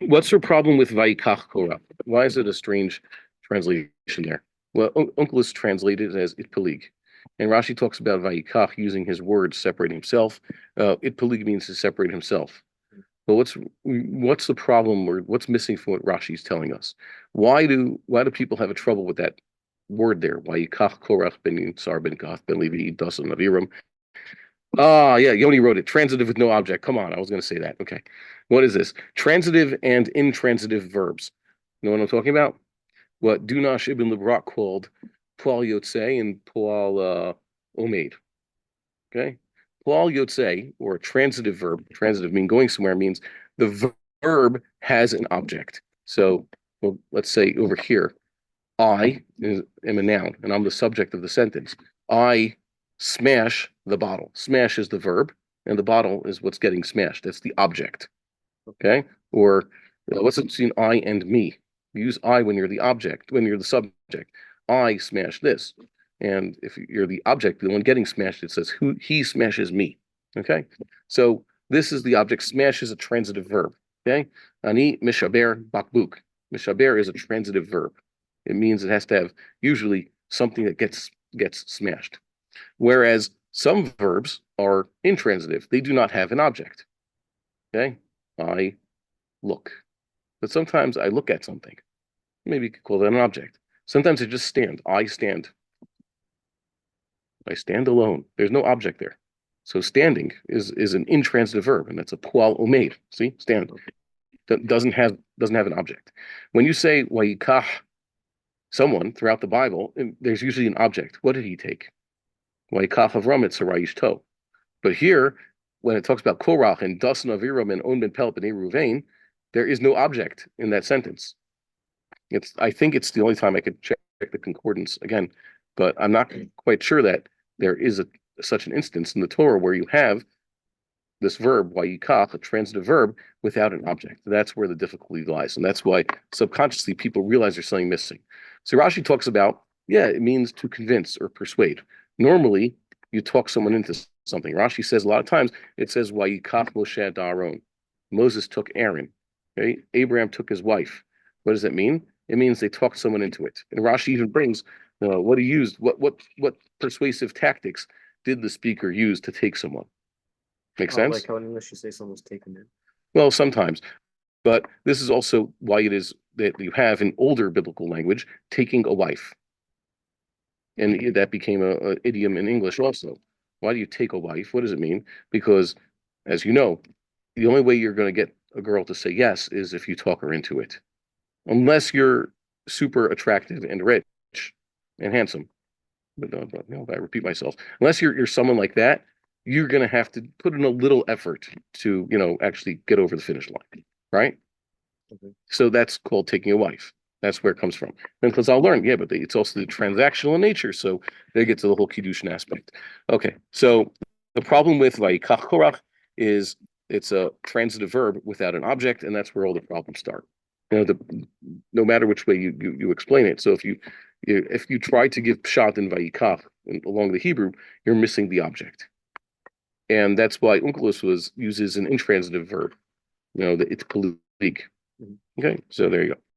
What's your problem with Vayikach Korach? Why is it a strange translation there? Well, Onkelos translated it as Itpalig. And Rashi talks about Vayikach using his words separating himself. Itpalig means to separate himself. But what's the problem, or what's missing from what Rashi is telling us? Why do people have a trouble with that word there? Vayikach Korach ben Yitzar ben Gath ben Levi Dasan Aviram. Ah, yeah, Yoni wrote it. Transitive with no object. Come on, I was going to say that. Okay. What is this? Transitive and intransitive verbs. You know what I'm talking about? What Dunash ibn Librak called Pual Yotze and Pual Omeid. Okay? Pual Yotze, or a transitive verb, transitive mean going somewhere, means the verb has an object. So, well, let's say over here, am a noun, and I'm the subject of the sentence. I smash the bottle. Smash is the verb, and the bottle is what's getting smashed. That's the object. Okay? Or what's it between I and me? You use I when you're the object, when you're the subject. I smash this. And if you're the object, the one getting smashed, it says who he smashes me. Okay? So this is the object. Smash is a transitive verb. Okay? Ani mishaber bakbuk. Mishaber is a transitive verb. It means it has to have usually something that gets smashed. Whereas some verbs are intransitive. They do not have an object. Okay? I look. But sometimes I look at something. Maybe you could call that an object. Sometimes I just stand. I stand. I stand alone. There's no object there. So standing is an intransitive verb, and that's a pual omeid. See, stand. That doesn't have an object. When you say Vayikach someone throughout the Bible, there's usually an object. What did he take? Vayikach Avram Tzarayish To. But here, when it talks about Korach and Dasan Aviram and On ben Pelp and Ruvain, there is no object in that sentence. I think it's the only time I could check the concordance again, but I'm not quite sure that there is such an instance in the Torah where you have this verb, Vayikach, a transitive verb, without an object. That's where the difficulty lies. And that's why subconsciously people realize there's something missing. So Rashi talks about, yeah, it means to convince or persuade. Normally, you talk someone into something. Rashi says a lot of times, it says, Vayikach Moshe Daron. Moses took Aaron. Okay? Abraham took his wife. What does that mean? It means they talked someone into it. And Rashi even brings what he used, what persuasive tactics did the speaker use to take someone. Make sense? Like how in English you say someone's taken in. Well, sometimes. But this is also why it is that you have in older biblical language taking a wife. And that became a idiom in English also. Why do you take a wife? What does it mean? Because, as you know, the only way you're going to get a girl to say yes is if you talk her into it. Unless you're super attractive and rich and handsome. But I repeat myself. Unless you're someone like that, you're going to have to put in a little effort to, actually get over the finish line, right? Okay. So that's called taking a wife. That's where it comes from. And because I'll learn, yeah, but it's also the transactional in nature, so they get to the whole kiddushin aspect. Okay, so the problem with Vayikach Korach is it's a transitive verb without an object, and that's where all the problems start. No matter which way you explain it. So if you try to give pshat in Vayikach along the Hebrew, you're missing the object. And that's why Onkelos uses an intransitive verb, the it's polique. Okay, so there you go.